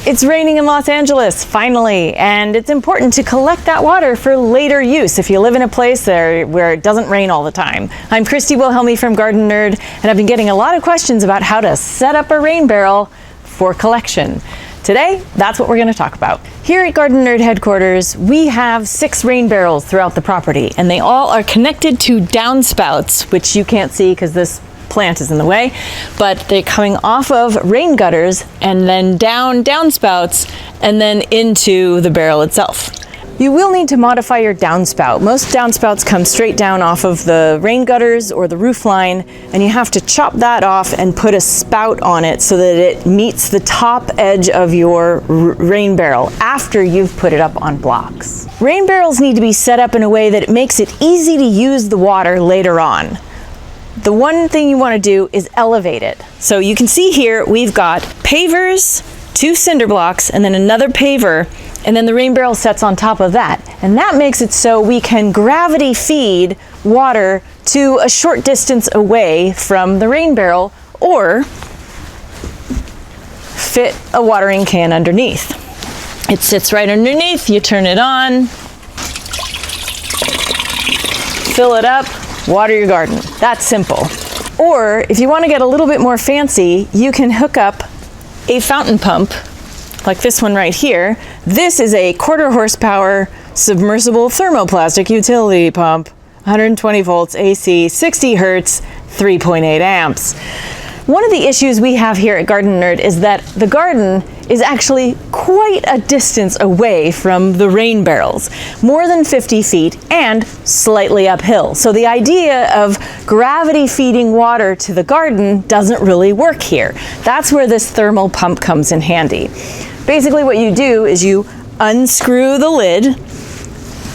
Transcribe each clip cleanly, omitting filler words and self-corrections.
It's raining in Los Angeles, finally, and it's important to collect that water for later use if you live in a place where it doesn't rain all the time. I'm Christy Wilhelmi from Gardenerd, and I've been getting a lot of questions about how to set up a rain barrel for collection. Today, that's what we're going to talk about. Here at Gardenerd headquarters, we have 6 rain barrels throughout the property, and they all are connected to downspouts, which you can't see because this plant is in the way, but they're coming off of rain gutters and then down downspouts and then into the barrel itself. You will need to modify your downspout. Most downspouts come straight down off of the rain gutters or the roof line, and you have to chop that off and put a spout on it so that it meets the top edge of your rain barrel after you've put it up on blocks. Rain barrels need to be set up in a way that it makes it easy to use the water later on. The one thing you want to do is elevate it. So you can see here we've got pavers, 2 cinder blocks, and then another paver, and then the rain barrel sets on top of that. And that makes it so we can gravity feed water to a short distance away from the rain barrel, or fit a watering can underneath. It sits right underneath, you turn it on, fill it up, water your garden. That's simple. Or if you want to get a little bit more fancy, you can hook up a fountain pump like this one right here. This is a 1/4 horsepower submersible thermoplastic utility pump, 120 volts AC, 60 hertz, 3.8 amps. One of the issues we have here at Gardenerd is that the garden is actually quite a distance away from the rain barrels, more than 50 feet and slightly uphill. So the idea of gravity feeding water to the garden doesn't really work here. That's where this thermal pump comes in handy. Basically what you do is you unscrew the lid,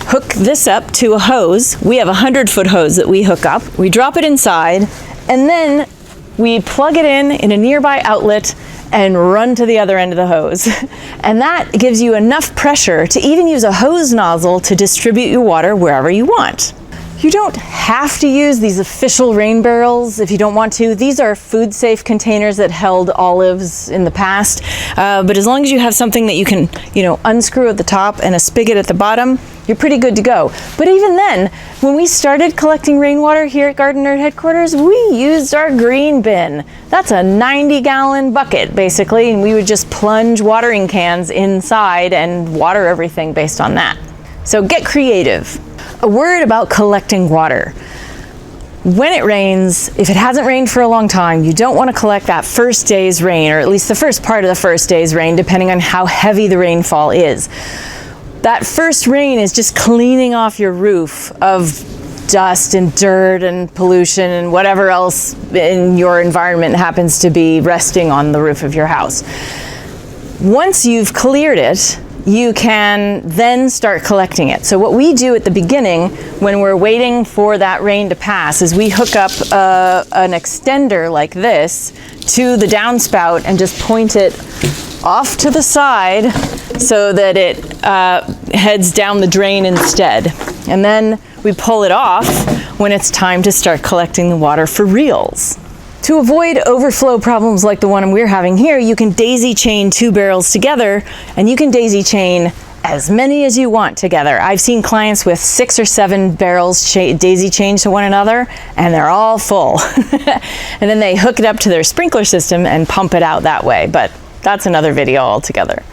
hook this up to a hose. We have a 100-foot hose that we hook up. We drop it inside, and then we plug it in a nearby outlet and run to the other end of the hose. And that gives you enough pressure to even use a hose nozzle to distribute your water wherever you want. You don't have to use these official rain barrels if you don't want to. These are food-safe containers that held olives in the past. But as long as you have something that you can, unscrew at the top and a spigot at the bottom, you're pretty good to go. But even then, when we started collecting rainwater here at Gardenerd headquarters, we used our green bin. That's a 90-gallon bucket, basically, and we would just plunge watering cans inside and water everything based on that. So get creative. A word about collecting water. When it rains, if it hasn't rained for a long time, you don't want to collect that first day's rain, or at least the first part of the first day's rain, depending on how heavy the rainfall is. That first rain is just cleaning off your roof of dust and dirt and pollution and whatever else in your environment happens to be resting on the roof of your house. Once you've cleared it, you can then start collecting it. So what we do at the beginning when we're waiting for that rain to pass is we hook up an extender like this to the downspout and just point it off to the side so that it heads down the drain instead. And then we pull it off when it's time to start collecting the water for reals. To avoid overflow problems like the one we're having here, you can daisy chain 2 barrels together, and you can daisy chain as many as you want together. I've seen clients with 6 or 7 barrels daisy chained to one another, and they're all full. And then they hook it up to their sprinkler system and pump it out that way, but that's another video altogether.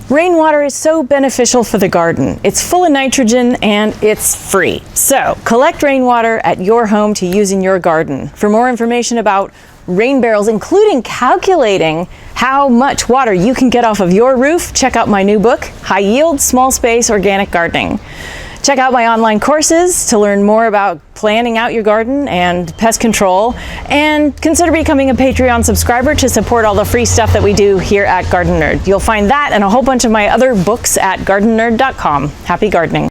Rainwater is so beneficial for the garden. It's full of nitrogen and it's free. So collect rainwater at your home to use in your garden. For more information about rain barrels, including calculating how much water you can get off of your roof, check out my new book, High Yield, Small Space, Organic Gardening. Check out my online courses to learn more about planning out your garden and pest control, and consider becoming a Patreon subscriber to support all the free stuff that we do here at Gardenerd. You'll find that and a whole bunch of my other books at gardenerd.com. Happy gardening.